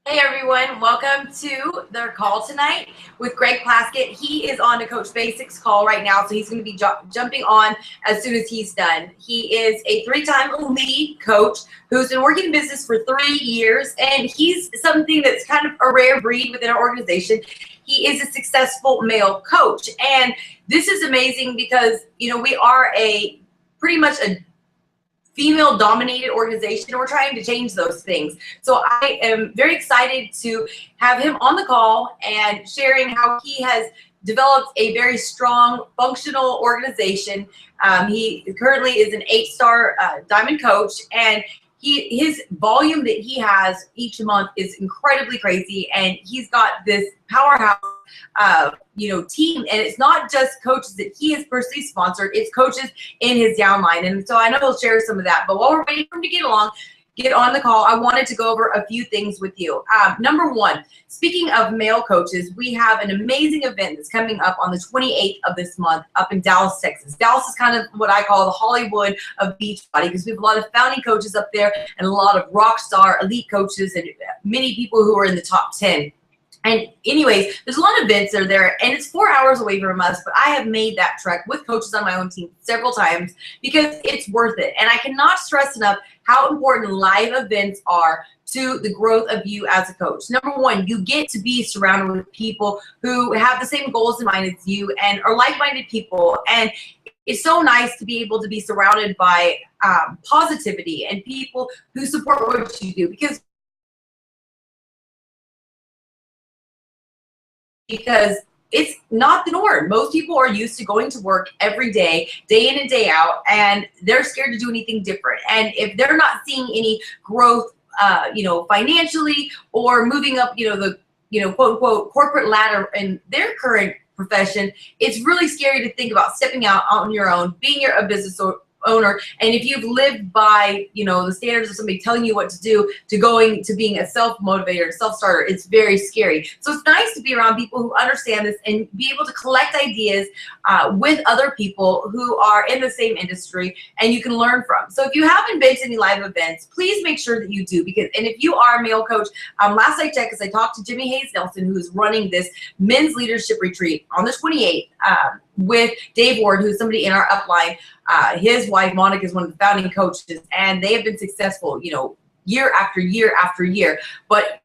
Hey everyone, welcome to their call tonight with Greg Plaskett. He is on the Coach Basics call right now, so he's going to be jumping on as soon as he's done. He is a 3-time lead coach who's been working in business for 3 years, and he's something that's kind of a rare breed within our organization. He is a successful male coach, and this is amazing because, we are pretty much a female-dominated organization, and we're trying to change those things. So I am very excited to have him on the call and sharing how he has developed a very strong, functional organization. He currently is an 8-star diamond coach, and his volume that he has each month is incredibly crazy, and he's got this powerhouse team, and it's not just coaches that he has personally sponsored, it's coaches in his downline. And so I know he'll share some of that, but while we're waiting for him to get on the call, I wanted to go over a few things with you. Number one, speaking of male coaches, we have an amazing event that's coming up on the 28th of this month up in Dallas, Texas. Dallas is kind of what I call the Hollywood of Beachbody, because we have a lot of founding coaches up there and a lot of rock star elite coaches and many people who are in the top 10. And anyways, there's a lot of events that are there, and it's 4 hours away from us, but I have made that trek with coaches on my own team several times because it's worth it. And I cannot stress enough how important live events are to the growth of you as a coach. Number one, you get to be surrounded with people who have the same goals in mind as you and are like-minded people. And it's so nice to be able to be surrounded by positivity and people who support what you do, because it's not the norm. Most people are used to going to work every day, day in and day out, and they're scared to do anything different. And if they're not seeing any growth, financially, or moving up, the, quote unquote corporate ladder in their current profession, it's really scary to think about stepping out on your own, being a business owner. And if you've lived by the standards of somebody telling you what to do, to going to being a self-motivator, self-starter, it's very scary. So it's nice to be around people who understand this and be able to collect ideas with other people who are in the same industry and you can learn from. So if you haven't been to any live events, please make sure that you do, and if you are a male coach, last I checked, because I talked to Jimmy Hayes Nelson, who is running this men's leadership retreat on the 28th with Dave Ward, who's somebody in our upline. His wife Monica is one of the founding coaches, and they have been successful, year after year after year. But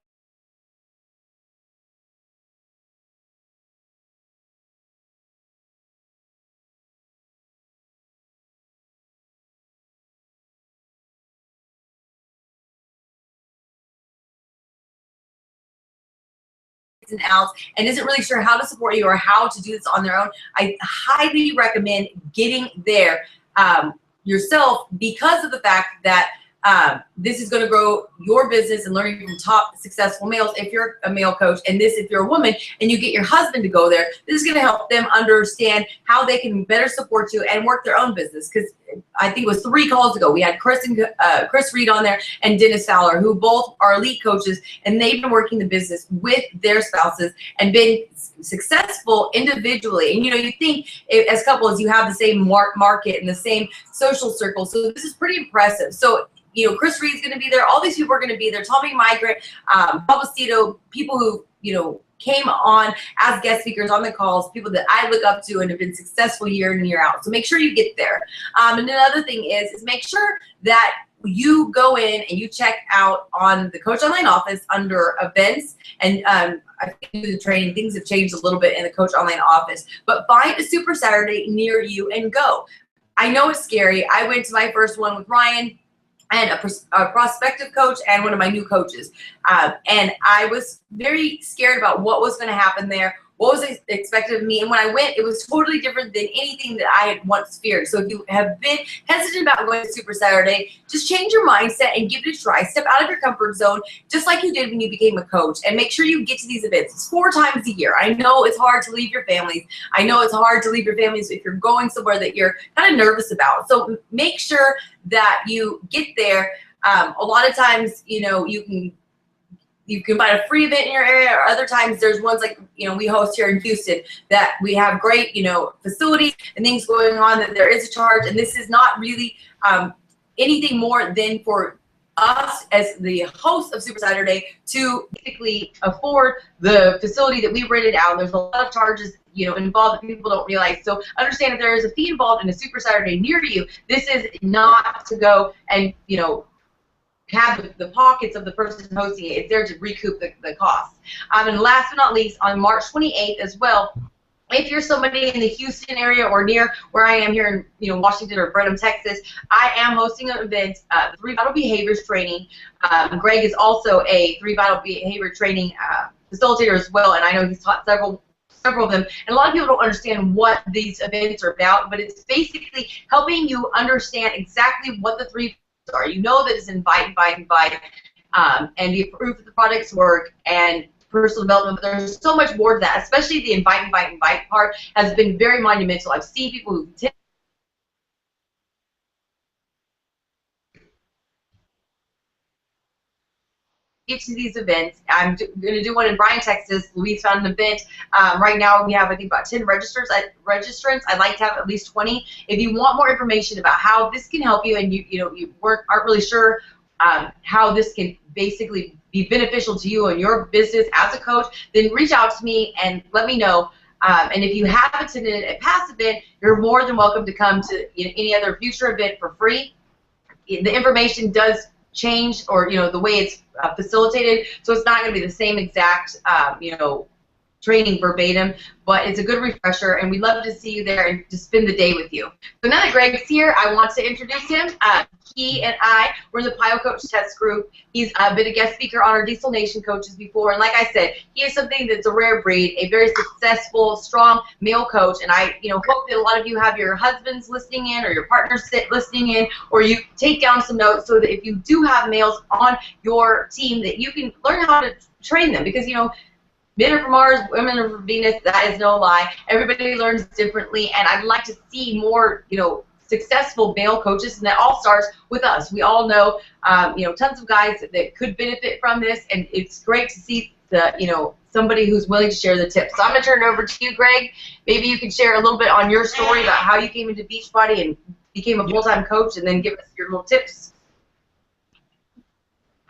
and outs and isn't really sure how to support you or how to do this on their own, I highly recommend getting there yourself, because of the fact that this is going to grow your business and learning from top successful males if you're a male coach, and this if you're a woman and you get your husband to go there. This is going to help them understand how they can better support you and work their own business, because I think it was 3 calls ago we had Chris Reed on there and Dennis Fowler, who both are elite coaches, and they've been working the business with their spouses and been successful individually. And you think as couples you have the same market and the same social circle, so this is pretty impressive. So Chris Reed's going to be there. All these people are going to be there. Tommy Migrant, Publicito, people who came on as guest speakers on the calls, people that I look up to and have been successful year in and year out. So make sure you get there. And another thing is make sure that you go in and you check out on the Coach Online office under events. And I think the training, things have changed a little bit in the Coach Online office, but find a Super Saturday near you and go. I know it's scary. I went to my first one with Ryan and a prospective coach and one of my new coaches. And I was very scared about what was going to happen there, what was expected of me. And when I went, it was totally different than anything that I had once feared. So if you have been hesitant about going to Super Saturday, just change your mindset and give it a try. Step out of your comfort zone, just like you did when you became a coach, and make sure you get to these events. It's 4 times a year. I know it's hard to leave your families. I know it's hard to leave your families if you're going somewhere that you're kind of nervous about. So make sure that you get there. A lot of times, you can find a free event in your area, or other times there's ones like, we host here in Houston that we have great, facilities and things going on that there is a charge. And this is not really anything more than for us as the host of Super Saturday to basically afford the facility that we rented out. There's a lot of charges, you know, involved that people don't realize. So understand if there is a fee involved in a Super Saturday near to you, this is not to go and, you know, have the pockets of the person hosting it. It's there to recoup the costs. And last but not least, on March 28th as well, if you're somebody in the Houston area or near where I am here in, you know, Washington or Brenham, Texas, I am hosting an event, 3 Vital Behaviors training. Greg is also a 3 Vital Behavior training facilitator as well, and I know he's taught several of them. And a lot of people don't understand what these events are about, but it's basically helping you understand exactly what the 3 are. You know that it's invite, and be approved that the products work, and personal development, but there's so much more to that, especially the invite part has been very monumental. I've seen people who get to these events. I'm going to do one in Bryan, Texas. Louise found an event. Right now we have, I think, about 10 registrants. I'd like to have at least 20. If you want more information about how this can help you, and you aren't really sure how this can basically be beneficial to you and your business as a coach, then reach out to me and let me know. And if you have attended a past event, you're more than welcome to come to any other future event for free. The information does change, or the way it's facilitated, so it's not going to be the same exact training verbatim, but it's a good refresher, and we'd love to see you there and to spend the day with you. So now that Greg's here, I want to introduce him. He and I were in the PiYo Coach Test Group. He's been a guest speaker on our Diesel Nation coaches before, and like I said, he is something that's a rare breed, a very successful, strong male coach, and I hope that a lot of you have your husbands listening in, or your partners listening in, or you take down some notes so that if you do have males on your team, that you can learn how to train them, because men are from Mars, women are from Venus. That is no lie. Everybody learns differently, and I'd like to see more, successful male coaches, and that all starts with us. We all know, tons of guys that could benefit from this, and it's great to see somebody who's willing to share the tips. So I'm going to turn it over to you, Greg. Maybe you can share a little bit on your story about how you came into Beachbody and became a full-time coach, and then give us your little tips.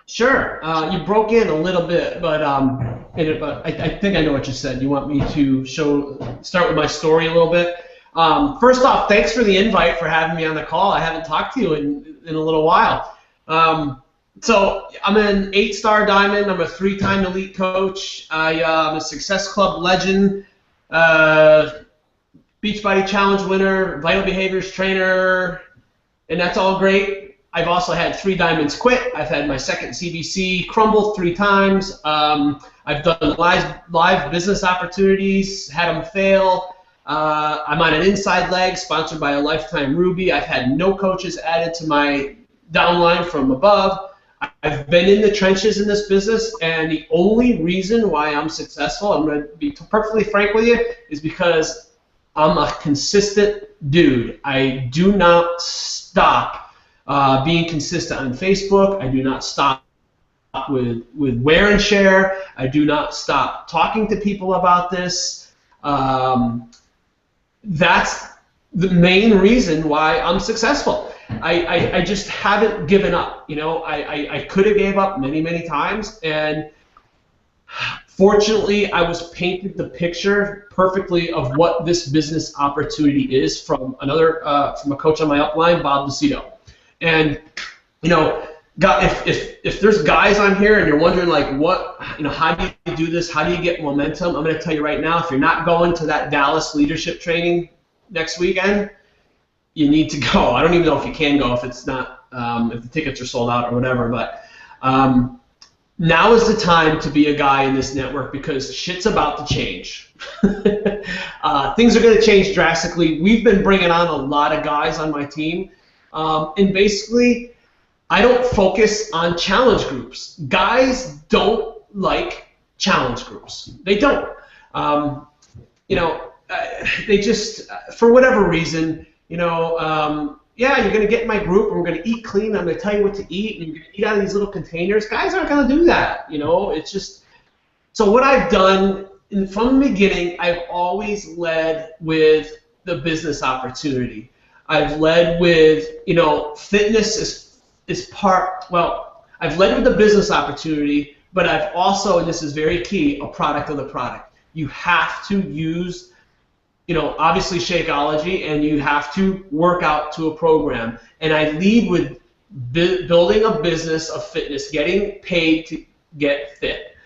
Sure. You broke in a little bit, but I think I know what you said. You want me to start with my story a little bit. First off, thanks for the invite, for having me on the call. I haven't talked to you in a little while. So I'm an 8-star diamond. I'm a 3-time elite coach. I'm a Success Club legend, Beachbody Challenge winner, Vital Behaviors trainer, and that's all great. I've also had 3 diamonds quit. I've had my second CBC crumble 3 times. I've done live business opportunities, had them fail. I'm on an inside leg sponsored by a Lifetime Ruby. I've had no coaches added to my downline from above. I've been in the trenches in this business, and the only reason why I'm successful, I'm going to be perfectly frank with you, is because I'm a consistent dude. I do not stop being consistent on Facebook. I do not stop with wear and share. I do not stop talking to people about this. That's the main reason why I'm successful. I just haven't given up. I could have gave up many times, and fortunately I was painted the picture perfectly of what this business opportunity is from a coach on my upline, Bob Lucido. And if there's guys on here and you're wondering how do you do this, how do you get momentum, I'm going to tell you right now, if you're not going to that Dallas leadership training next weekend, you need to go. I don't even know if you can go if it's not, if the tickets are sold out or whatever, but now is the time to be a guy in this network, because shit's about to change. Things are going to change drastically. We've been bringing on a lot of guys on my team, and basically I don't focus on challenge groups. Guys don't like challenge groups. They don't. They just, for whatever reason, yeah, you're going to get in my group and we're going to eat clean. I'm going to tell you what to eat, and you're going to eat out of these little containers. Guys aren't going to do that. It's just, so what I've done from the beginning, I've always led with the business opportunity. I've led with, fitness is part, well, I've led with the business opportunity, but I've also, and this is very key, a product of the product. You have to use, obviously Shakeology, and you have to work out to a program. And I lead with building a business of fitness, getting paid to get fit.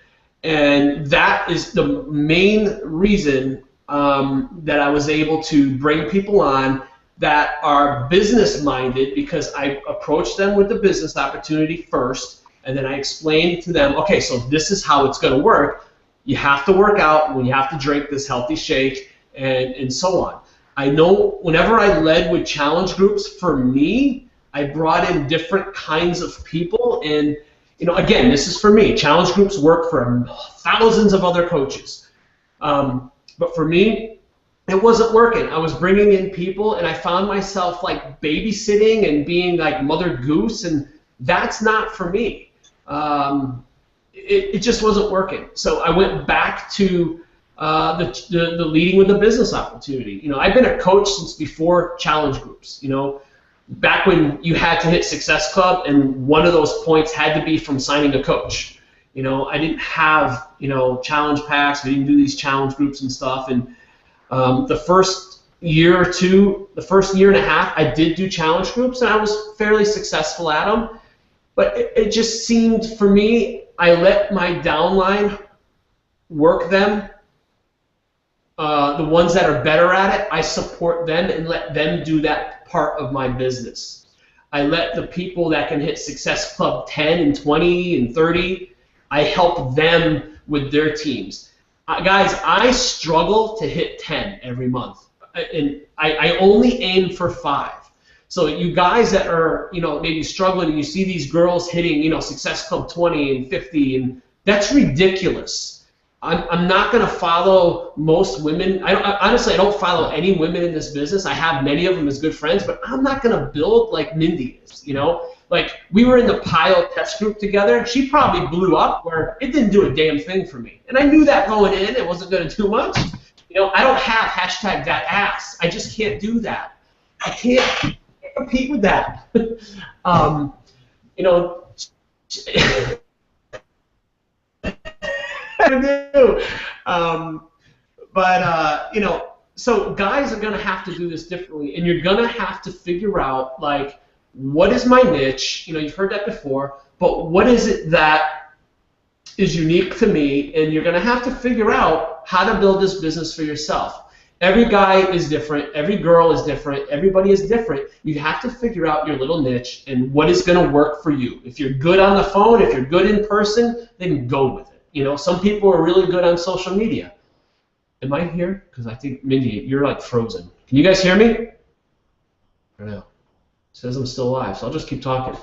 And that is the main reason that I was able to bring people on that are business-minded, because I approached them with the business opportunity first, and then I explained to them, okay, so this is how it's going to work. You have to work out when you have to drink this healthy shake, and so on. I know whenever I led with challenge groups, for me, I brought in different kinds of people, and again, this is for me. Challenge groups work for thousands of other coaches, but for me, it wasn't working. I was bringing in people, and I found myself like babysitting and being like Mother Goose, and that's not for me. It just wasn't working. So I went back to the leading with the business opportunity. I've been a coach since before challenge groups. Back when you had to hit Success Club, and one of those points had to be from signing a coach. I didn't have challenge packs. We didn't do these challenge groups and stuff. And the first year or two, the first year and a half, I did do challenge groups, and I was fairly successful at them. But it just seemed, for me, I let my downline work them. The ones that are better at it, I support them and let them do that part of my business. I let the people that can hit Success Club 10 and 20 and 30, I help them with their teams. Guys, I struggle to hit 10 every month, and I only aim for 5. So you guys that are, maybe struggling, and you see these girls hitting, Success Club 20 and 50, and that's ridiculous. I'm not going to follow most women. Honestly, I don't follow any women in this business. I have many of them as good friends, but I'm not going to build like Mindy is, Like, we were in the PiYo Test Group together. She probably blew up where it didn't do a damn thing for me. And I knew that going in. It wasn't going to do much. I don't have hashtag that ass. I just can't do that. I can't compete with that. So guys are going to have to do this differently, and you're going to have to figure out, like, what is my niche? You've heard that before, but what is it that is unique to me? And you're going to have to figure out how to build this business for yourself. Every guy is different. Every girl is different. Everybody is different. You have to figure out your little niche and what is going to work for you. If you're good on the phone, if you're good in person, then go with it. Some people are really good on social media. Am I here? Because I think, Mindy, you're like frozen. Can you guys hear me? Or no? It says I'm still alive, so I'll just keep talking.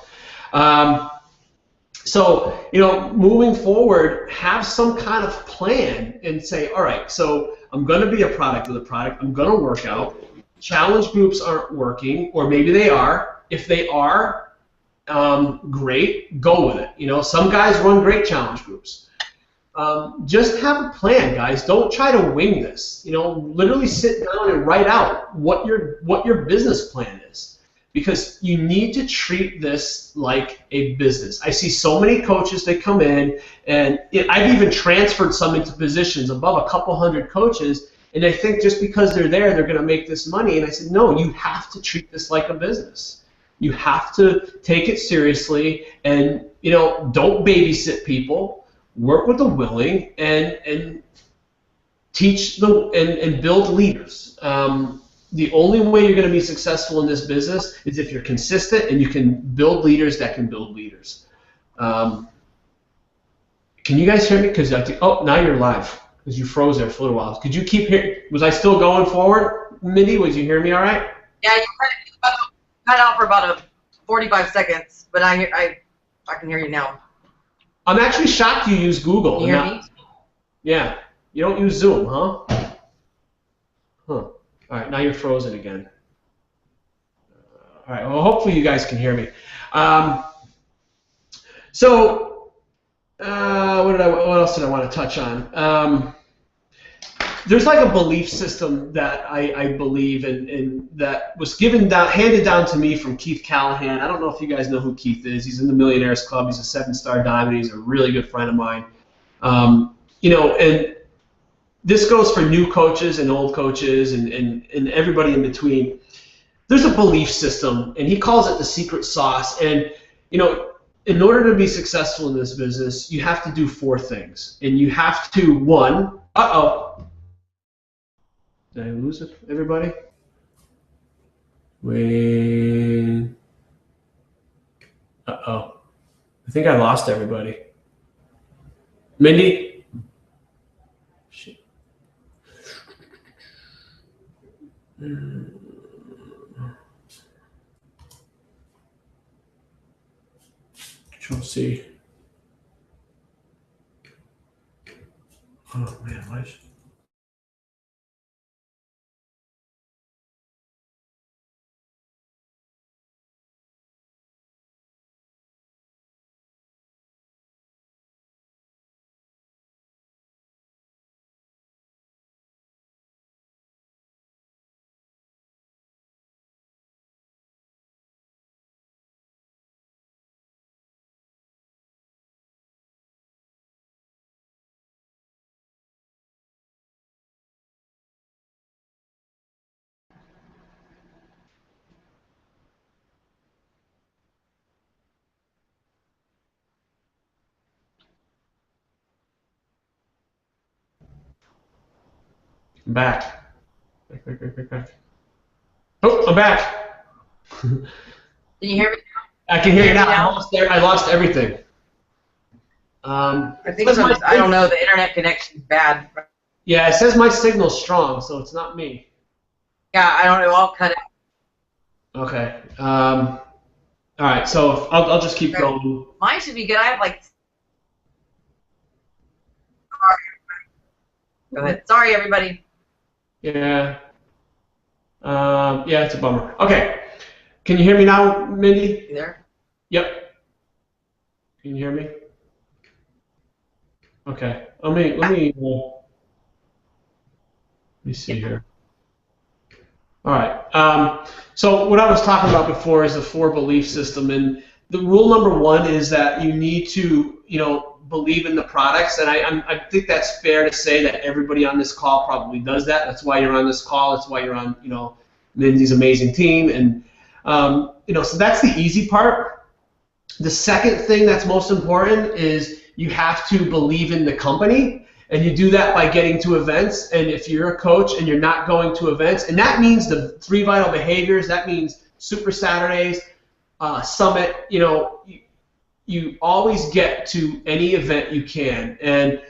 Moving forward, have some kind of plan and say, all right, so I'm going to be a product of the product. I'm going to work out. Challenge groups aren't working, or maybe they are. If they are, great, go with it. Some guys run great challenge groups. Just have a plan, guys. Don't try to wing this. Literally sit down and write out what your business plan is. Because you need to treat this like a business. I see so many coaches that come in, and I've even transferred some into positions above a couple hundred coaches, and they think just because they're there, they're going to make this money. And I said, no, you have to treat this like a business. You have to take it seriously, and don't babysit people. Work with the willing, and teach and build leaders. The only way you're going to be successful in this business is if you're consistent and you can build leaders that can build leaders. Can you guys hear me? Because now you're live because you froze there for a little while. Could you keep hearing? Was I still going forward, Mindy? Would you hear me all right? Yeah, you cut out for about 45 seconds, but I can hear you now. I'm actually shocked you use Google. Can you hear me? Yeah. You don't use Zoom, huh? Huh. All right, now you're frozen again. All right, well, hopefully you guys can hear me. What else did I want to touch on? there's like a belief system that I believe in, and that was handed down to me from Keith Callahan. I don't know if you guys know who Keith is. He's in the Millionaires Club. He's a 7-star diamond. He's a really good friend of mine. And this goes for new coaches and old coaches and everybody in between. There's a belief system, and he calls it the secret sauce. And, in order to be successful in this business, you have to do 4 things. And you have to, 1, did I lose it, everybody? Wait. I think I lost everybody. Mindy? Shit. Control C. Oh man, why is I'm back. Back. Oh, I'm back. Can you hear me now? I can hear you now. I lost everything. I think I don't know. The internet connection's bad. Yeah, it says my signal's strong, so it's not me. Yeah, I don't know. I'll cut it. Okay. All right. So I'll just keep going. Mine should be good. I have like. Go ahead. Sorry, everybody. Yeah. Yeah, it's a bummer. Okay. Can you hear me now, Mindy? You there? Yep. Can you hear me? Okay. Let me see here. All right. So what I was talking about before is the 4 belief system, and the rule number 1 is that you need to, believe in the products, and I think that's fair to say that everybody on this call probably does that. That's why you're on this call. That's why you're on, Lindsay's amazing team, and so that's the easy part. The second thing that's most important is you have to believe in the company, and you do that by getting to events. And if you're a coach and you're not going to events, and that means the 3 vital behaviors, that means Super Saturdays, Summit, you always get to any event you can, and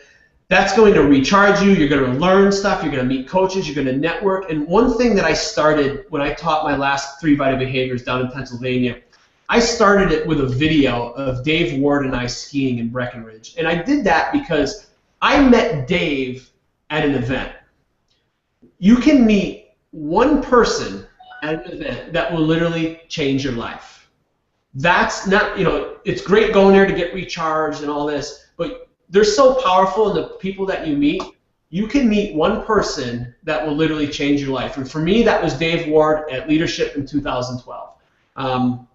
that's going to recharge you. You're going to learn stuff. You're going to meet coaches. You're going to network. And one thing that I started when I taught my last 3 vital behaviors down in Pennsylvania, I started it with a video of Dave Ward and I skiing in Breckenridge. And I did that because I met Dave at an event. You can meet one person at an event that will literally change your life. That's not, it's great going there to get recharged and all this, but they're so powerful in the people that you meet. You can meet one person that will literally change your life. And for me, that was Dave Ward at Leadership in 2012.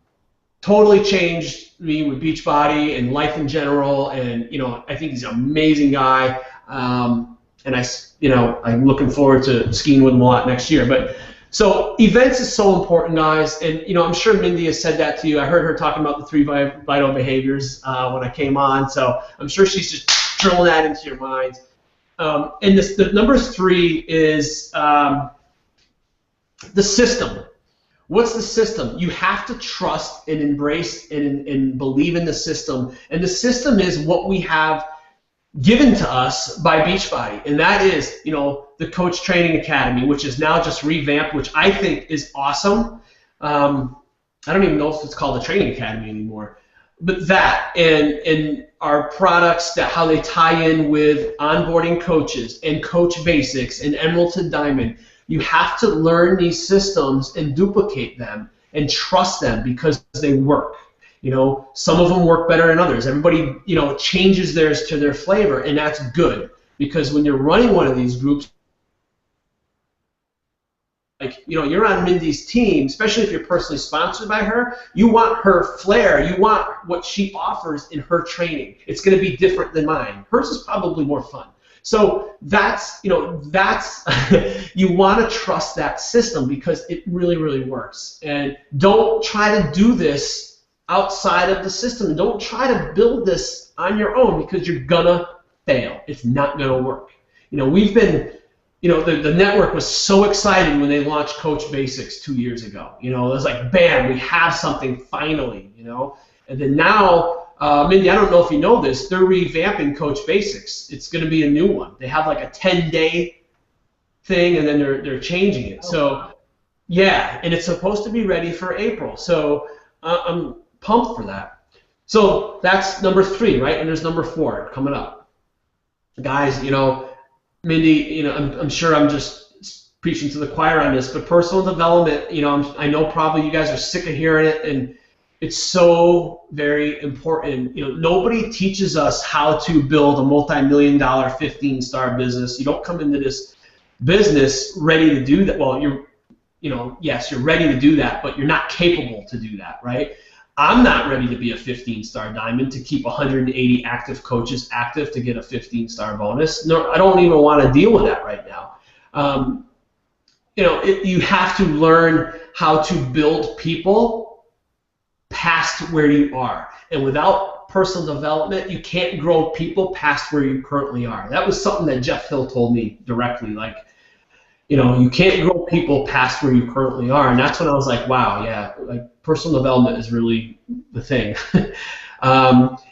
Totally changed me with Beachbody and life in general. And, I think he's an amazing guy. And I'm looking forward to skiing with him a lot next year. But so events is so important, guys, and I'm sure Mindy has said that to you. I heard her talking about the 3 vital behaviors when I came on, so I'm sure she's just drilling that into your minds. And the number 3 is the system. What's the system? You have to trust and embrace and believe in the system, and the system is what we have given to us by Beachbody, and that is, the Coach Training Academy, which is now just revamped, which I think is awesome. I don't even know if it's called the Training Academy anymore, but that and our products, that how they tie in with onboarding coaches and Coach Basics and Emerald to Diamond. You have to learn these systems and duplicate them and trust them because they work. Some of them work better than others. Everybody, changes theirs to their flavor, and that's good because when you're running one of these groups, you know, you're on Mindy's team, especially if you're personally sponsored by her, you want her flair, you want what she offers in her training. It's going to be different than mine. Hers is probably more fun. So that's, you know, that's, you want to trust that system because it really, really works. And don't try to do this outside of the system. Don't try to build this on your own because you're gonna fail. It's not gonna work. You know, we've been, you know, the network was so excited when they launched Coach Basics 2 years ago. You know, it was like, bam, we have something finally, you know. And then now, Mindy, I don't know if you know this, they're revamping Coach Basics. It's going to be a new one. They have like a 10-day thing, and then they're changing it. So, yeah, and it's supposed to be ready for April. So I'm pumped for that. So that's number 3, right? And there's number 4 coming up. Guys, you know, Mindy, you know, I'm sure I'm just preaching to the choir on this, but personal development, you know, I know probably you guys are sick of hearing it, and it's so very important. You know, nobody teaches us how to build a multi-million-dollar 15-star business. You don't come into this business ready to do that. Well, you know, yes, you're ready to do that, but you're not capable to do that, right? I'm not ready to be a 15-star diamond to keep 180 active coaches active to get a 15-star bonus. No, I don't even want to deal with that right now. You know, you have to learn how to build people past where you are. And without personal development, you can't grow people past where you currently are. That was something that Jeff Hill told me directly. Like, you know, you can't grow people past where you currently are. And that's when I was like, wow, yeah, like personal development is really the thing.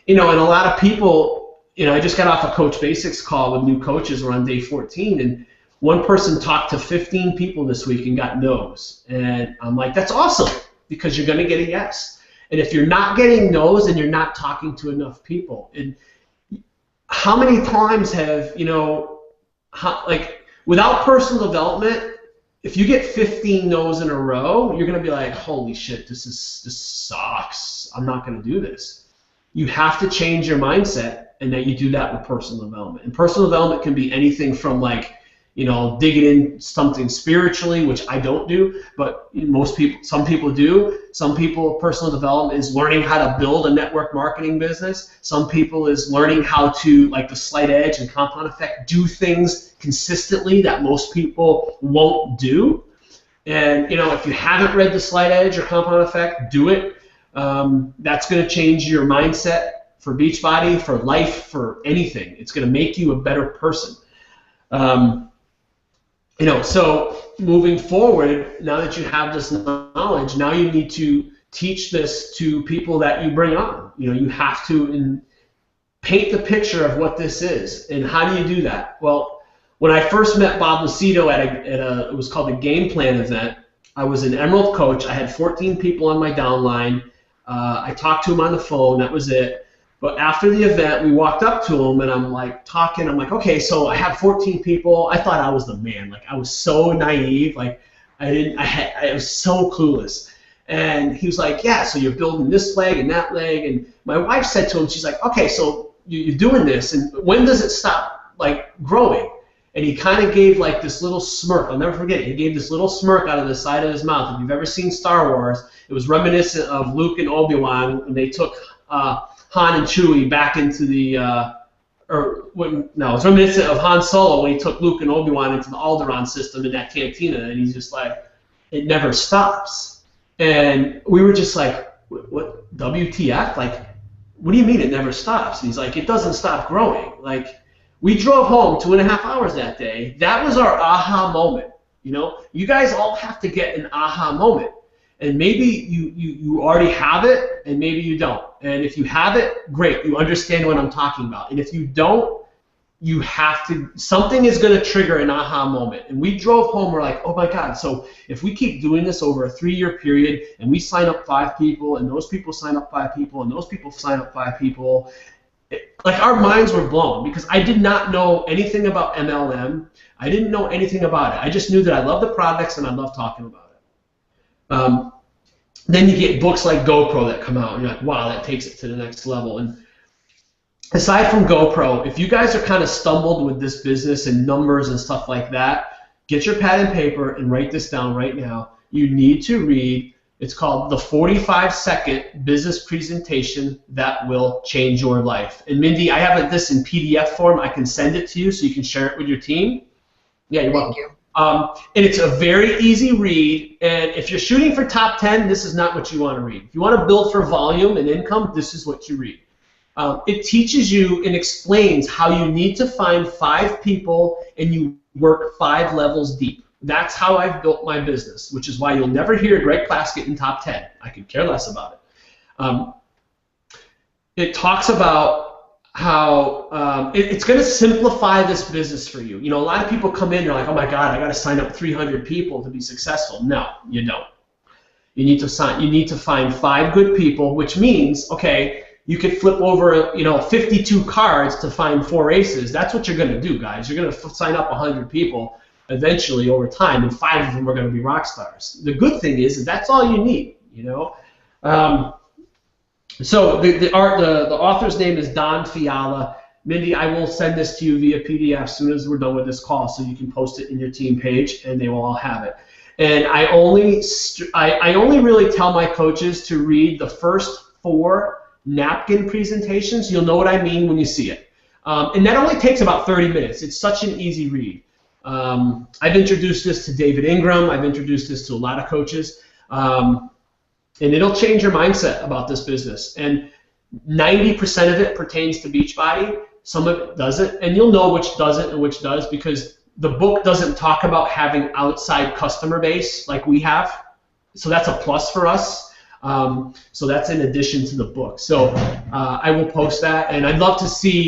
You know, and a lot of people, you know, I just got off a Coach Basics call with new coaches. We're on day 14, and one person talked to 15 people this week and got no's. And I'm like, that's awesome, because you're going to get a yes. And if you're not getting no's, and you're not talking to enough people. And how many times have, you know, like without personal development, if you get 15 no's in a row, you're going to be like, holy shit, this sucks. I'm not going to do this. You have to change your mindset, and that you do that with personal development. And personal development can be anything from, like, you know, digging in something spiritually, which I don't do, but most people, some people do. Some people, personal development is learning how to build a network marketing business. Some people is learning how to, like the slight edge and compound effect, do things consistently that most people won't do. And, you know, if you haven't read the slight edge or compound effect, do it. That's going to change your mindset for Beachbody, for life, for anything. It's going to make you a better person. You know, so moving forward, now that you have this knowledge, now you need to teach this to people that you bring on. You know, you have to paint the picture of what this is. And how do you do that? Well, when I first met Bob Lucido at it was called the Game Plan event, I was an Emerald coach. I had 14 people on my downline. I talked to him on the phone. That was it. But after the event, we walked up to him, and I'm like talking. I'm like, okay, so I have 14 people. I thought I was the man. Like, I was so naive. Like, I was so clueless. And he was like, yeah, so you're building this leg and that leg. And my wife said to him, she's like, okay, so you're doing this, and when does it stop, like, growing? And he kind of gave, like, this little smirk. I'll never forget it. He gave this little smirk out of the side of his mouth. If you've ever seen Star Wars, it was reminiscent of Luke and Obi-Wan when they took Han and Chewie back into the, it's reminiscent of Han Solo when he took Luke and Obi-Wan into the Alderaan system in that cantina, and he's just like, it never stops. And we were just like, what, WTF? Like, what do you mean it never stops? And he's like, it doesn't stop growing. Like, we drove home 2.5 hours that day. That was our aha moment. You know, you guys all have to get an aha moment. And maybe you already have it, and maybe you don't. And if you have it, great. You understand what I'm talking about. And if you don't, you have to, something is going to trigger an aha moment. And we drove home, we're like, oh my God, so if we keep doing this over a 3-year period, and we sign up 5 people, and those people sign up 5 people, and those people sign up 5 people, like, our minds were blown, because I did not know anything about MLM. I didn't know anything about it. I just knew that I love the products and I love talking about it. Then you get books like GoPro that come out, and you're like, wow, that takes it to the next level. And aside from GoPro, if you guys are kind of stumbled with this business and numbers and stuff like that, get your pad and paper and write this down right now. You need to read, it's called the 45-second business presentation that will change your life. And Mindy, I have this in PDF form. I can send it to you so you can share it with your team. Yeah, you're welcome. Thank you. And it's a very easy read, and if you're shooting for top 10, this is not what you want to read. If you want to build for volume and income, this is what you read. It teaches you and explains how you need to find 5 people and you work 5 levels deep. That's how I've built my business, which is why you'll never hear Greg Plaskett in top 10. I could care less about it. It talks about how it's going to simplify this business for you. You know, a lot of people come in and they're like, oh my God, I got to sign up 300 people to be successful. No, you don't. You need to find 5 good people, which means, okay, you could flip over, 52 cards to find 4 aces. That's what you're going to do, guys. You're going to sign up 100 people eventually over time, and 5 of them are going to be rock stars. The good thing is that's all you need, So the author's name is Don Fiala. Mindy, I will send this to you via PDF as soon as we're done with this call, so you can post it in your team page, and they will all have it. And I only really tell my coaches to read the first 4 napkin presentations. You'll know what I mean when you see it. And that only takes about 30 minutes. It's such an easy read. I've introduced this to David Ingram. I've introduced this to a lot of coaches. And it'll change your mindset about this business. And 90% of it pertains to Beachbody. Some of it doesn't. And you'll know which doesn't and which does, because the book doesn't talk about having outside customer base like we have. So that's a plus for us. So that's in addition to the book. So I will post that. And I'd love to see,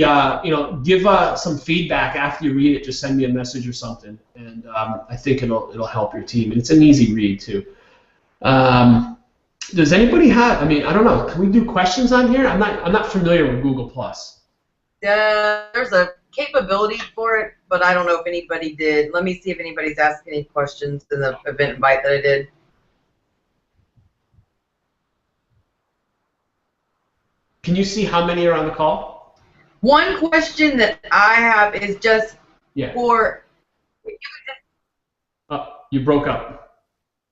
give some feedback after you read it. Just send me a message or something. And I think it'll help your team. And it's an easy read, too. Does anybody have? I mean, I don't know. Can we do questions on here? I'm not familiar with Google Plus. There's a capability for it, but I don't know if anybody did. Let me see if anybody's asked any questions in the event invite that I did. Can you see how many are on the call? One question that I have is just for. Oh, you broke up.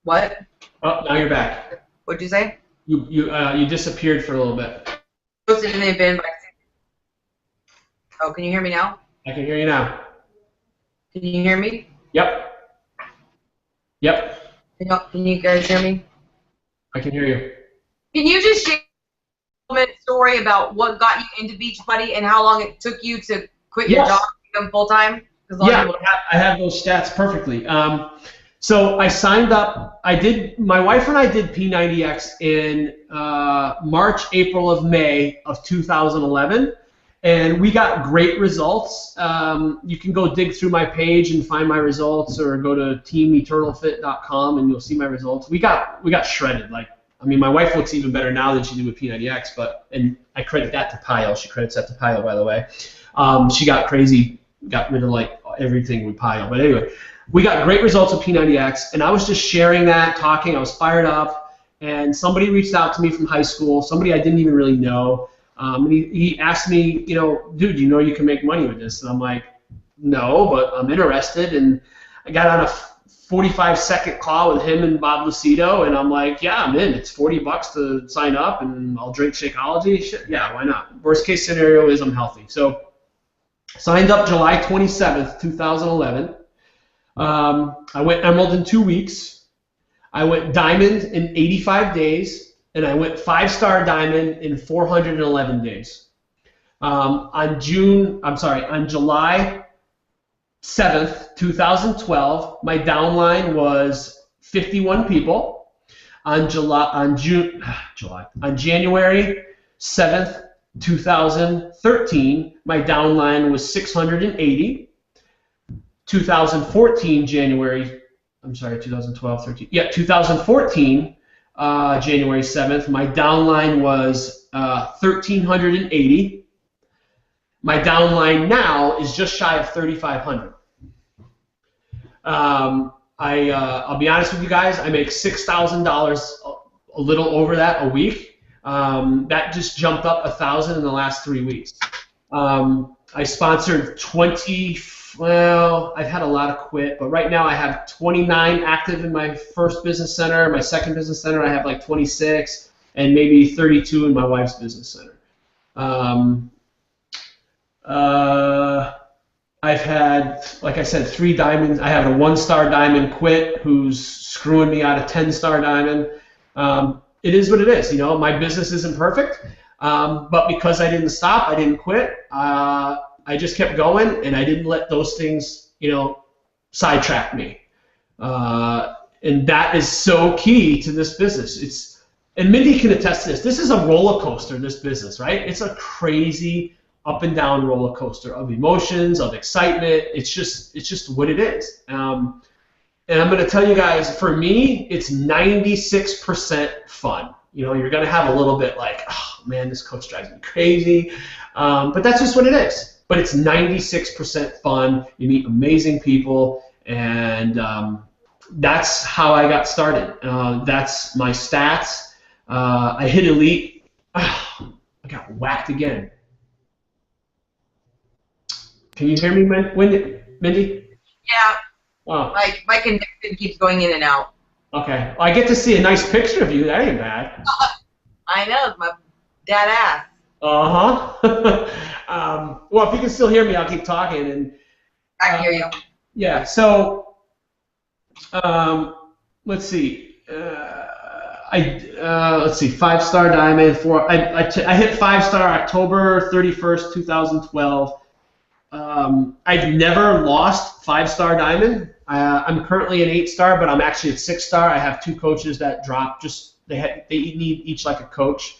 What? Oh, now you're back. What'd you say? You disappeared for a little bit. Posted in the event. Oh, can you hear me now? I can hear you now. Can you hear me? Yep. Can you guys hear me? I can hear you. Can you just share a minute story about what got you into Beachbody and how long it took you to quit your job and become full time? Yeah, I have those stats perfectly. So I signed up. My wife and I did P90X in March, April of May of 2011, and we got great results. You can go dig through my page and find my results, or go to teameternalfit.com and you'll see my results. We got shredded. My wife looks even better now than she did with P90X, and I credit that to PiYo. She credits that to PiYo, by the way. She got crazy, got rid of everything with PiYo. But anyway, we got great results with P90X, and I was just sharing that, talking. I was fired up, and somebody reached out to me from high school, somebody I didn't even really know. And he asked me, dude, you know you can make money with this? And I'm like, no, but I'm interested. And I got on a 45-second call with him and Bob Lucido, and I'm like, yeah, I'm in. It's $40 to sign up, and I'll drink Shakeology. Shit, yeah, why not? Worst case scenario is I'm healthy. So signed up July 27th, 2011. I went Emerald in 2 weeks. I went Diamond in 85 days, and I went 5-star Diamond in 411 days. On July 7th, 2012, my downline was 51 people. On January 7th, 2013, my downline was 680. 2014 January 2014, January 7th, my downline was 1,380. My downline now is just shy of 3,500. I'll be honest with you guys, I make $6,000, a little over that a week. That just jumped up 1,000 in the last 3 weeks. I sponsored 24 well, I've had a lot of quit, but right now I have 29 active in my first business center. My second business center, I have like 26, and maybe 32 in my wife's business center. I've had, like I said, 3 diamonds. I have a 1-star diamond quit who's screwing me out of 10-star diamond. It is what it is. You know, my business isn't perfect, but because I didn't stop, I didn't quit. I just kept going, and I didn't let those things, you know, sidetrack me. And that is so key to this business. And Mindy can attest to this. This is a roller coaster, this business, right? It's a crazy up and down roller coaster of emotions, of excitement. It's just what it is. And I'm going to tell you guys, for me, it's 96% fun. You know, you're going to have a little bit like, oh man, this coach drives me crazy. But that's just what it is. But it's 96% fun. You meet amazing people, and that's how I got started. That's my stats. I hit elite. I got whacked again. Can you hear me, Mindy? Yeah. Oh. My connection keeps going in and out. Okay. Well, I get to see a nice picture of you. That ain't bad. I know. It's my dad ass. Well, if you can still hear me, I'll keep talking. And I can hear you. Yeah. So, let's see. Let's see. 5-star diamond. I hit 5-star October 31st, 2012. I've never lost 5-star diamond. I'm currently an 8-star, but I'm actually at 6-star. I have 2 coaches that drop. They need each like a coach.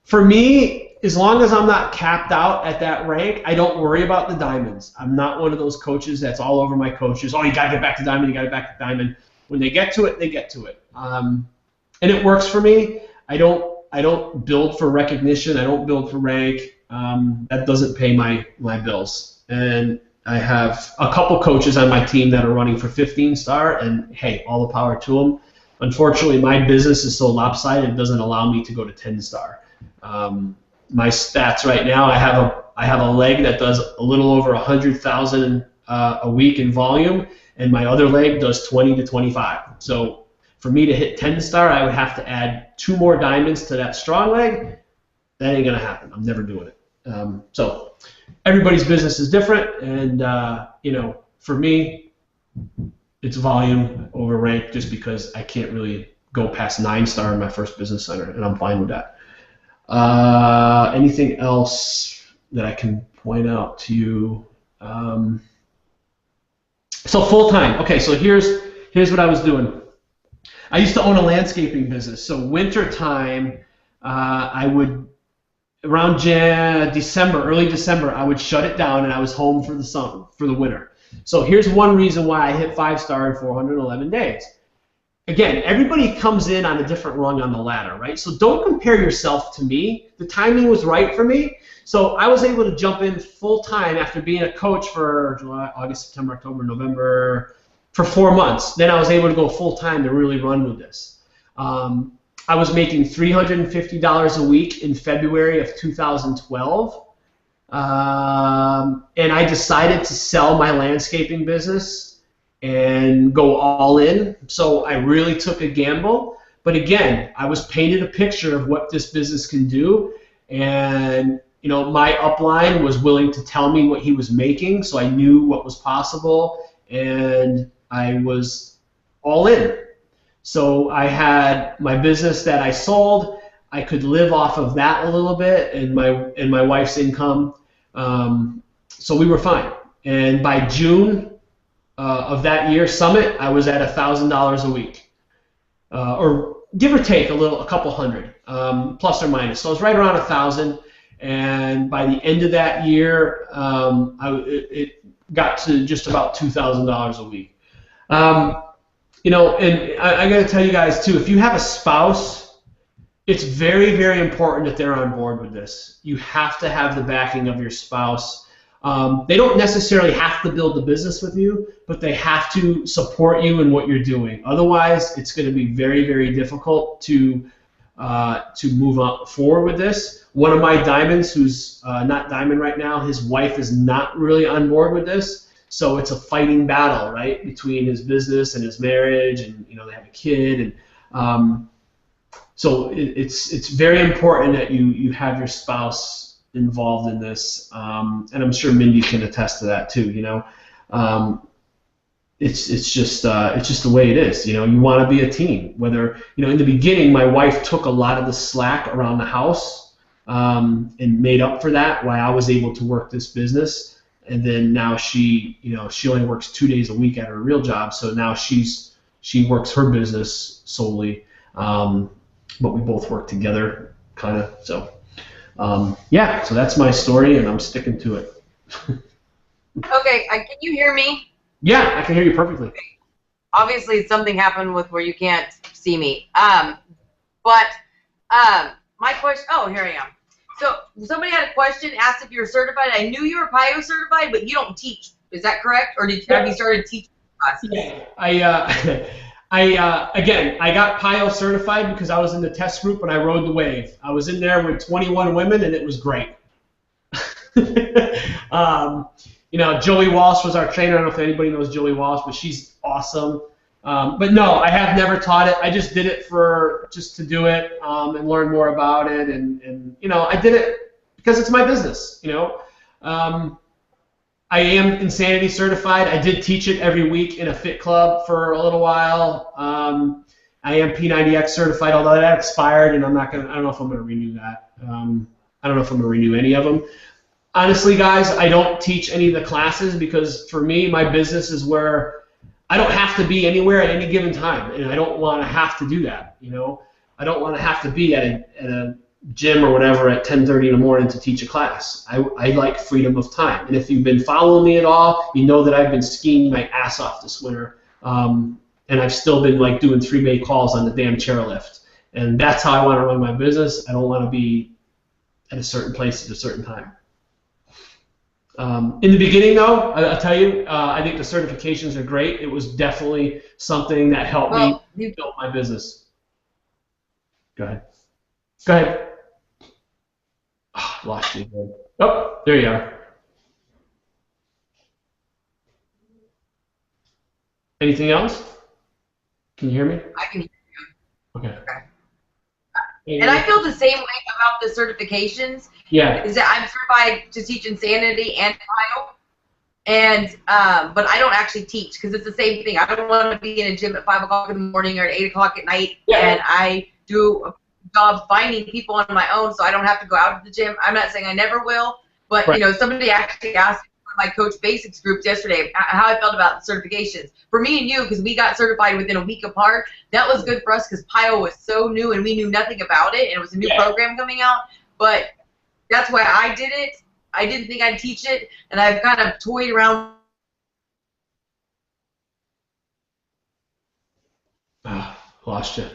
For me, as long as I'm not capped out at that rank, I don't worry about the diamonds. I'm not one of those coaches that's all over my coaches. Oh, you got to get back to diamond. You got to get back to diamond. When they get to it, they get to it. And it works for me. I don't build for recognition. I don't build for rank. That doesn't pay my bills. And I have a couple coaches on my team that are running for 15-star, and hey, all the power to them. Unfortunately, my business is so lopsided, it doesn't allow me to go to 10-star. My stats right now, I have a leg that does a little over 100,000 a week in volume, and my other leg does 20 to 25. So for me to hit 10-star, I would have to add 2 more diamonds to that strong leg. That ain't gonna happen. I'm never doing it. So everybody's business is different, and you know, for me, it's volume over rank, just because I can't really go past 9-star in my first business center, and I'm fine with that. Anything else that I can point out to you? So full time. Okay, so here's what I was doing. I used to own a landscaping business. So winter time, I would, around December, early December, I would shut it down, and I was home for the winter. So here's one reason why I hit 5-star in 411 days. Again, everybody comes in on a different rung on the ladder, right? So don't compare yourself to me. The timing was right for me. So I was able to jump in full time after being a coach for July, August, September, October, November, for 4 months. Then I was able to go full time to really run with this. I was making $350 a week in February of 2012. And I decided to sell my landscaping business and go all in. So I really took a gamble. But again, I was painted a picture of what this business can do. And you know, my upline was willing to tell me what he was making, so I knew what was possible, and I was all in. So I had my business that I sold. I could live off of that a little bit, and my wife's income. So we were fine. And by June of that year, Summit, I was at $1,000 a week, or give or take a couple hundred, plus or minus. So I was right around 1,000. And by the end of that year, it got to just about $2,000 a week. You know, and I got to tell you guys too, if you have a spouse, it's very, very important that they're on board with this. You have to have the backing of your spouse. They don't necessarily have to build the business with you, but they have to support you in what you're doing. Otherwise, it's going to be very, very difficult to to move up forward with this. One of my diamonds, who's not diamond right now, his wife is not really on board with this. So it's a fighting battle, right, between his business and his marriage, and they have a kid, and so it's very important that you have your spouse involved in this, and I'm sure Mindy can attest to that too. It's just the way it is. You want to be a team. Whether in the beginning, my wife took a lot of the slack around the house and made up for that while I was able to work this business. And then now she only works 2 days a week at her real job, so now she works her business solely. But we both work together, kind of. So yeah, so that's my story, and I'm sticking to it. Okay, can you hear me? Yeah, I can hear you perfectly. Obviously, something happened with where you can't see me. But my question. Oh, here I am. So somebody had a question, asked if you were certified. I knew you were PiYo certified, but you don't teach. Is that correct? Or have you started teaching classes? Yeah, again, I got PiYo certified because I was in the test group and I rode the wave. I was in there with 21 women, and it was great. Joey Walsh was our trainer. I don't know if anybody knows Joey Walsh, but she's awesome. But no, I have never taught it. I just did it just to do it and learn more about it. And I did it because it's my business. I am Insanity certified. I did teach it every week in a fit club for a little while. I am P90X certified, although that expired, and I don't know if I'm gonna renew that. I don't know if I'm gonna renew any of them. Honestly, guys, I don't teach any of the classes because for me, my business is where I don't have to be anywhere at any given time, and I don't want to have to do that. I don't want to have to be at a gym or whatever at 10:30 in the morning to teach a class. I like freedom of time, and if you've been following me at all, you know that I've been skiing my ass off this winter, and I've still been doing 3-bay calls on the damn chairlift, and that's how I want to run my business. I don't want to be at a certain place at a certain time. In the beginning, though, I'll tell you, I think the certifications are great. It was definitely something that helped me build my business. Go ahead. Go ahead. Oh, lost you. Oh, there you are. Anything else? Can you hear me? I can hear you. Okay. And I feel the same way about the certifications. Yeah. Is that I'm certified to teach Insanity and PiYo, and but I don't actually teach because it's the same thing. I don't want to be in a gym at 5 o'clock in the morning or at 8 o'clock at night, and I do a job finding people on my own, so I don't have to go out to the gym. I'm not saying I never will, but somebody actually asked my Coach Basics group yesterday how I felt about certifications. For me and you, because we got certified within a week apart, that was good for us because PiYo was so new and we knew nothing about it, and it was a new program coming out. But that's why I did it. I didn't think I'd teach it, and I've kind of toyed around. Lost you.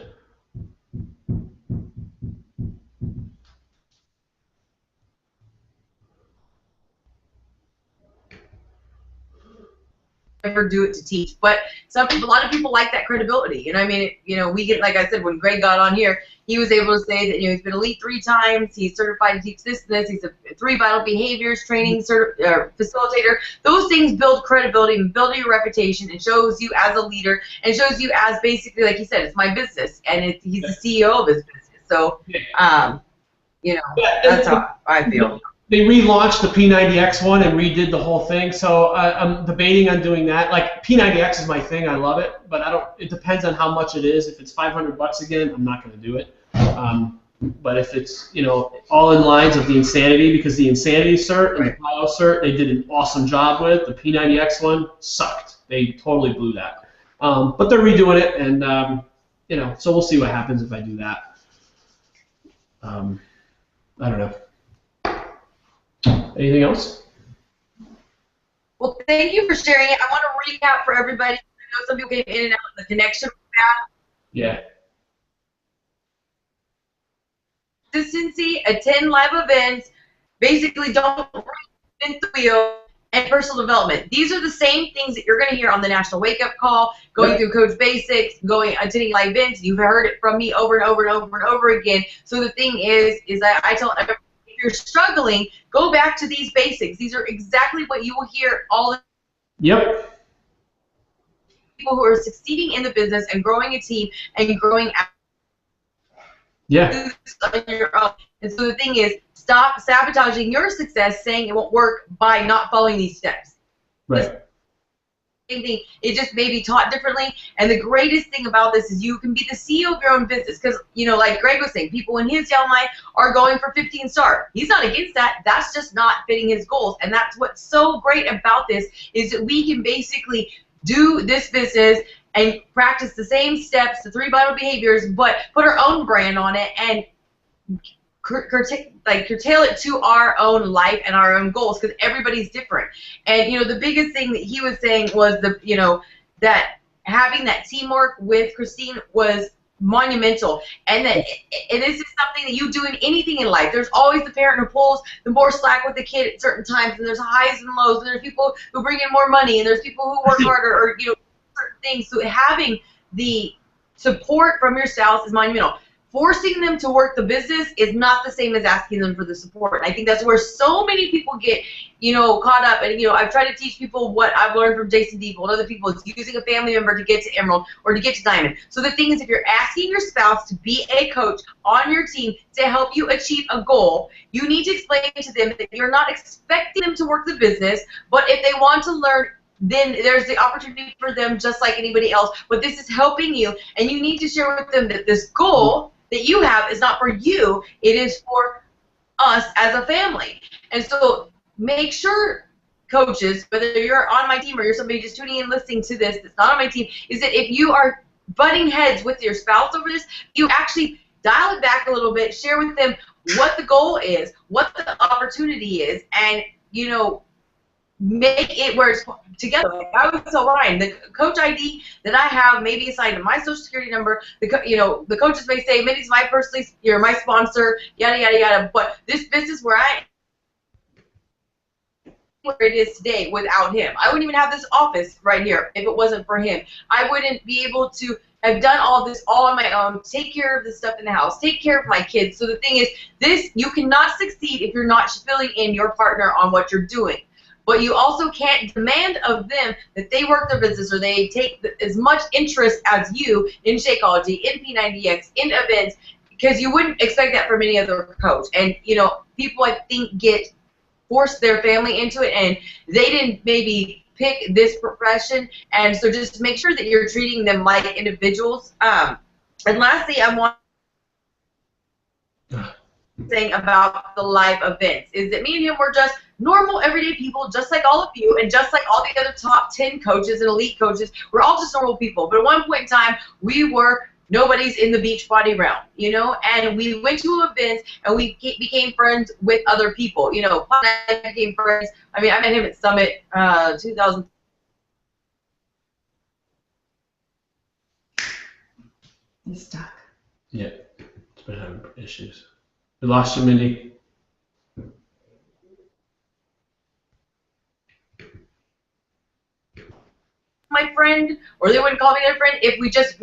Never do it to teach, but a lot of people like that credibility. And I mean, we get, like I said, when Greg got on here, he was able to say that he's been elite 3 times, he's certified to teach this and this, he's a 3 vital behaviors training facilitator. Those things build credibility and build your reputation and shows you as a leader and shows you as basically, like he said, it's my business, and he's the CEO of his business. So, that's how I feel. They relaunched the P90X one and redid the whole thing, so I'm debating on doing that. Like, P90X is my thing, I love it, but it depends on how much it is. If it's $500 again, I'm not going to do it. But if it's, all in lines of the Insanity, because the Insanity cert and the PiYo cert, they did an awesome job with. The P90X one sucked. They totally blew that. But they're redoing it, and, so we'll see what happens if I do that. I don't know. Anything else? Well, thank you for sharing it. I want to recap for everybody. I know some people came in and out of the connection was bad. Yeah. Consistency, attend live events, basically don't reinvent the wheel, and personal development. These are the same things that you're going to hear on the National Wake Up Call, going through Coach Basics, attending live events. You've heard it from me over and over and over and over again. So the thing is I tell everyone, if you're struggling, go back to these basics. These are exactly what you will hear all the people who are succeeding in the business and growing a team and growing out. On your own. And so the thing is, stop sabotaging your success, saying it won't work by not following these steps. Right. Same thing. It just may be taught differently. And the greatest thing about this is you can be the CEO of your own business. Because, you know, like Greg was saying, people in his downline are going for 15 star. He's not against that. That's just not fitting his goals. And that's what's so great about this is that we can basically do this business and practice the same steps, the 3 vital behaviors, but put our own brand on it and curtail it to our own life and our own goals, because everybody's different. And you know, the biggest thing that he was saying was that having that teamwork with Christine was monumental, and that and this is something that you do in anything in life. There's always the parent who pulls the more slack with the kid at certain times, and there's highs and lows, and there's people who bring in more money, and there's people who work harder, or certain things. So having the support from your spouse is monumental. Forcing them to work the business is not the same as asking them for the support. And I think that's where so many people get, caught up. And, I've tried to teach people what I've learned from Jason Deeble and other people. It's using a family member to get to Emerald or to get to Diamond. So the thing is, if you're asking your spouse to be a coach on your team to help you achieve a goal, you need to explain to them that you're not expecting them to work the business, but if they want to learn, then there's the opportunity for them just like anybody else. But this is helping you, and you need to share with them that this goal that you have is not for you, it is for us as a family. And so make sure, coaches, whether you're on my team or you're somebody just tuning in listening to this that's not on my team, is that if you are butting heads with your spouse over this, you actually dial it back a little bit, share with them what the goal is, what the opportunity is, and, make it where it's together. Like I would tell Ryan, the coach ID that I have may be assigned to my social security number. The coaches may say, Minnie's my personally, you're my sponsor, yada yada yada. But this business where it is today without him, I wouldn't even have this office right here if it wasn't for him. I wouldn't be able to have done all this all on my own, take care of the stuff in the house, take care of my kids. So the thing is, you cannot succeed if you're not filling in your partner on what you're doing. But you also can't demand of them that they work their business or they take as much interest as you in Shakeology, in P90X, in events, because you wouldn't expect that from any other coach. And, people, I think, force their family into it, and they didn't maybe pick this profession. And so just make sure that you're treating them like individuals. And lastly, I want saying about the live events is that me and him were just normal, everyday people, just like all of you, and just like all the other top 10 coaches and elite coaches. We're all just normal people. But at one point in time, we were nobody's in the beach body realm, and we went to events and we became friends with other people. I became friends. I mean, I met him at Summit 2000. He's stuck. Yeah, it's been having issues. We lost you, Mindy. My friend, or they wouldn't call me their friend if we just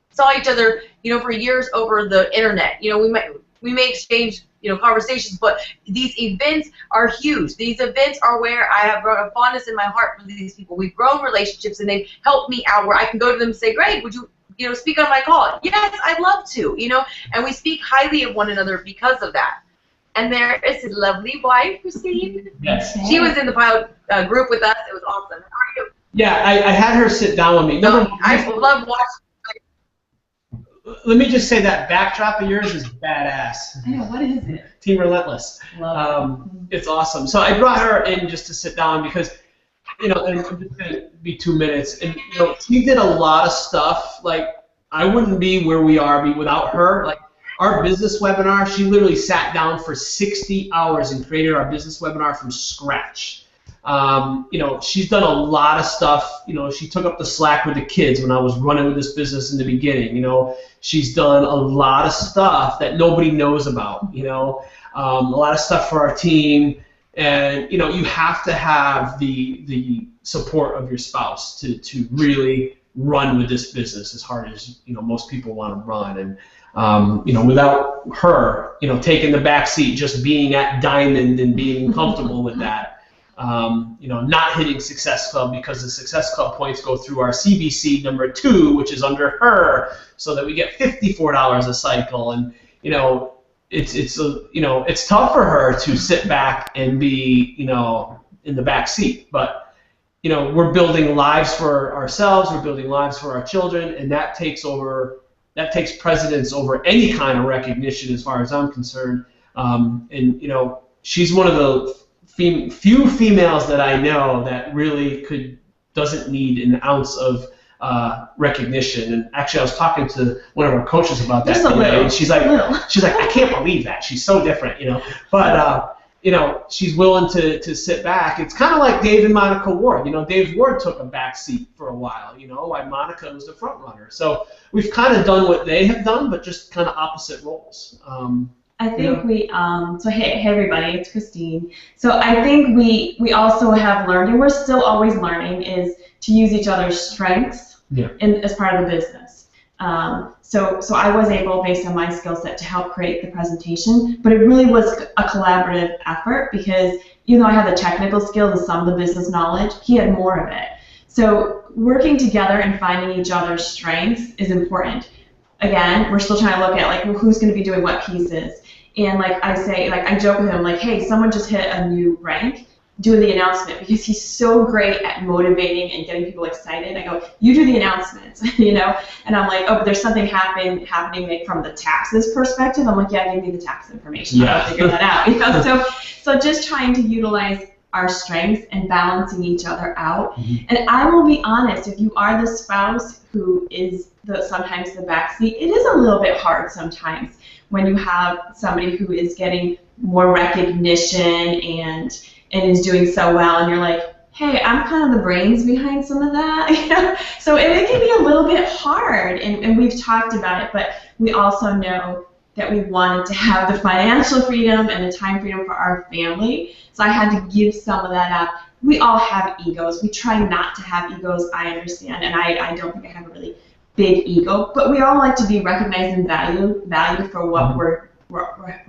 saw each other, for years over the internet. We may exchange, conversations, but these events are huge. These events are where I have grown a fondness in my heart for these people. We've grown relationships, and they've helped me out where I can go to them and say, Greg, would you, speak on my call? Yes, I'd love to, and we speak highly of one another because of that. And there is his lovely wife, Christine. Yes. She was in the PiYo group with us. It was awesome. How are you? Yeah, I had her sit down with me. I love watching. Let me just say that backdrop of yours is badass. I know, what is it? Team Relentless. It's awesome. So I brought her in just to sit down because, and it's going to be 2 minutes. And, she did a lot of stuff. Like, I wouldn't be where we are without her. Like, our business webinar, she literally sat down for 60 hours and created our business webinar from scratch. She's done a lot of stuff. She took up the slack with the kids when I was running with this business in the beginning. She's done a lot of stuff that nobody knows about. A lot of stuff for our team. And you have to have the support of your spouse to really run with this business as hard as most people want to run. And without her taking the back seat, just being at Diamond and being comfortable with that, not hitting Success Club, because the Success Club points go through our CBC number 2, which is under her, so that we get $54 a cycle. And it's tough for her to sit back and be in the back seat, but we're building lives for ourselves, we're building lives for our children, and that takes precedence over any kind of recognition as far as I'm concerned. And she's one of the few females that I know that really doesn't need an ounce of recognition. And actually, I was talking to one of our coaches about that today, and she's like, I can't believe that. She's so different, But she's willing to sit back. It's kind of like Dave and Monica Ward. Dave Ward took a back seat for a while. While Monica was the front runner. So we've kind of done what they have done, but just kind of opposite roles. I think so hey everybody, it's Christine. So I think we also have learned, and we're still always learning, is to use each other's strengths as part of the business. So I was able, based on my skill set, to help create the presentation, but it really was a collaborative effort, because even though I had the technical skills and some of the business knowledge, he had more of it. So working together and finding each other's strengths is important. Again, we're still trying to look at who's going to be doing what pieces. And I joke with him, hey, someone just hit a new rank, doing the announcement, because he's so great at motivating and getting people excited. I go, you do the announcements, and I'm like, oh, but there's something happening from the taxes perspective. I'm like, yeah, give me the tax information. I'll figure that out. So just trying to utilize our strengths and balancing each other out. Mm-hmm. And I will be honest, if you are the spouse who is sometimes the backseat, it is a little bit hard sometimes when you have somebody who is getting more recognition and is doing so well, and you're like, hey, I'm kind of the brains behind some of that. So it can be a little bit hard, and we've talked about it, but we also know that we wanted to have the financial freedom and the time freedom for our family, so I had to give some of that up. We all have egos. We try not to have egos, I understand, and I don't think I have a really big ego, but we all like to be recognized and valued for what we're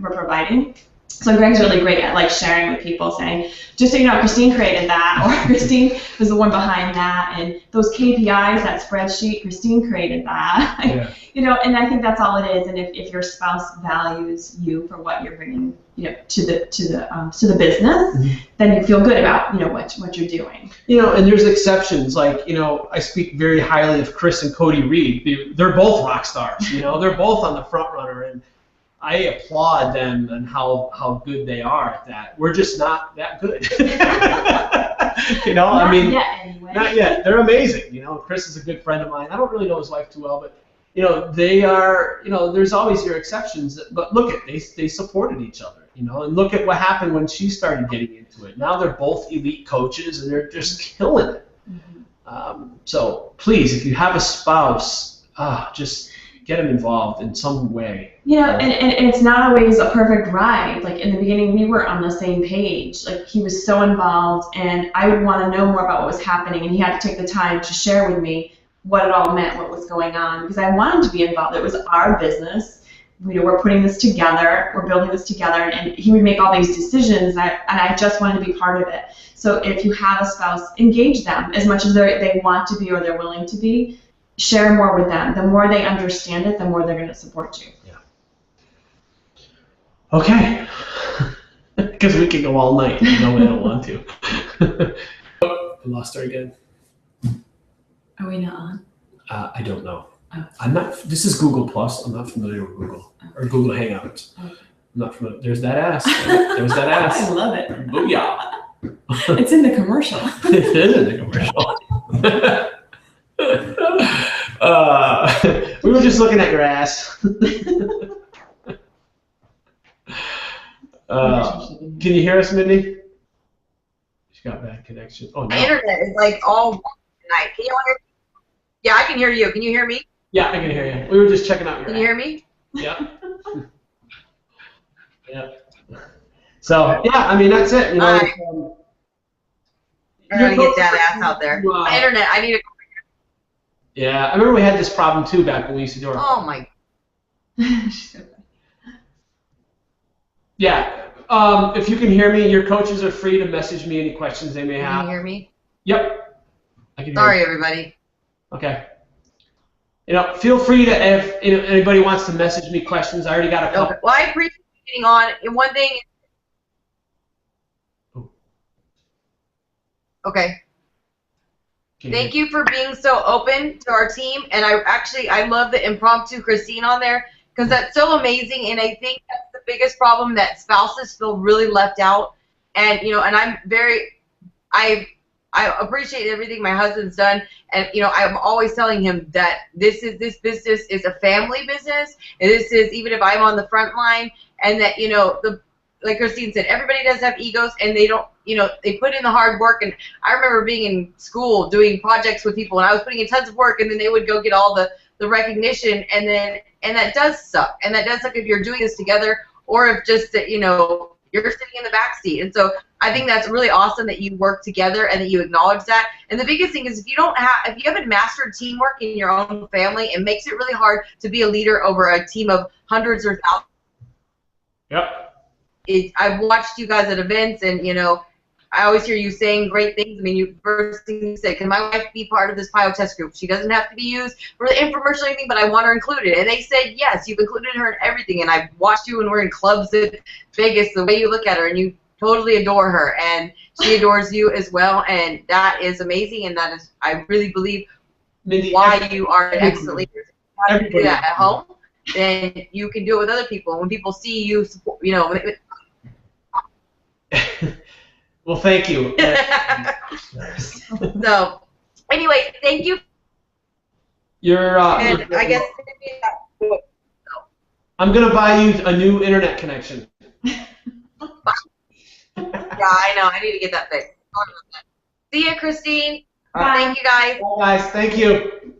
providing. So Greg's really great at sharing with people, saying, just so you know, Christine created that, or Christine was the one behind that, and those KPIs, that spreadsheet, Christine created that. Yeah. And I think that's all it is. And if your spouse values you for what you're bringing, to the business, mm-hmm. then you feel good about what you're doing. And there's exceptions. I speak very highly of Chris and Cody Reed. They're both rock stars. They're both on the front runner, and I applaud them and how good they are at that. We're just not that good. Not yet, anyway. Not yet. They're amazing. Chris is a good friend of mine. I don't really know his wife too well, but they are. There's always your exceptions. But look they supported each other. And look at what happened when she started getting into it. Now they're both elite coaches, and they're just killing it. Mm-hmm. So please, if you have a spouse, just get them involved in some way. And it's not always a perfect ride. In the beginning, we were on the same page. He was so involved, and I would want to know more about what was happening, and he had to take the time to share with me what it all meant, what was going on, because I wanted to be involved. It was our business. We're putting this together, we're building this together, and he would make all these decisions, and I just wanted to be part of it. So if you have a spouse, engage them as much as they want to be or they're willing to be. Share more with them. The more they understand it, the more they're going to support you. Yeah. Okay. Because we can go all night. We don't want to. I lost her again. Are we not on? I don't know. Oh. I'm not. This is Google Plus. I'm not familiar with Google or Google Hangouts. Okay. I'm not familiar. There's that ass. There's that ass. I love it. Booyah. It's in the commercial. It is in the commercial. We were just looking at your ass. Can you hear us, Mindy? She got bad connection. Oh no. My internet is all tonight. Can you hear me? Yeah, I can hear you. Can you hear me? Yeah, I can hear you. We were just checking out your ass. Can you hear me? Yeah. Yeah. So yeah, I mean that's it. You know, I gotta get that ass out there. My internet, I need to. Yeah, I remember we had this problem too back when we used to do our. Oh my. Yeah. If you can hear me, your coaches are free to message me any questions they may have. Can you hear me? Yep. I can hear Sorry, you. everybody. Okay. You know, feel free to, if anybody wants to message me questions, I already got a couple. Okay. Well, I appreciate you getting on. And one thing. Okay. Thank you for being so open to our team. And I love the impromptu Christine on there because that's so amazing. And I think that's the biggest problem, that spouses feel really left out. And, you know, and I appreciate everything my husband's done. And, you know, I'm always telling him that this business is a family business. And this is, even if I'm on the front line, and that, you know, like Christine said, everybody does have egos, and they don't, you know, they put in the hard work. And I remember being in school doing projects with people, and I was putting in tons of work, and then they would go get all the recognition, and that does suck. And that does suck if you're doing this together, or if just that, you know, you're sitting in the back seat. And so I think that's really awesome that you work together and that you acknowledge that. And the biggest thing is if you haven't mastered teamwork in your own family, it makes it really hard to be a leader over a team of hundreds or thousands. Yep. I've watched you guys at events, and, you know, I always hear you saying great things. I mean, you first thing you said, can my wife be part of this PiYo Test Group? She doesn't have to be used for the infomercial or anything, but I want her included. And they said yes, you've included her in everything. And I've watched you when we're in clubs at Vegas, the way you look at her, and you totally adore her, and she adores you as well. And that is amazing, and that is, I really believe, why you are an excellent leader. If you have to do that at home, then you can do it with other people. And when people see you, support, you know. Well, thank you. So, anyway, thank you. And I guess I'm gonna buy you a new internet connection. Yeah, I know. I need to get that fixed. See ya, Christine. Bye. Thank you, guys. Bye, guys. Thank you.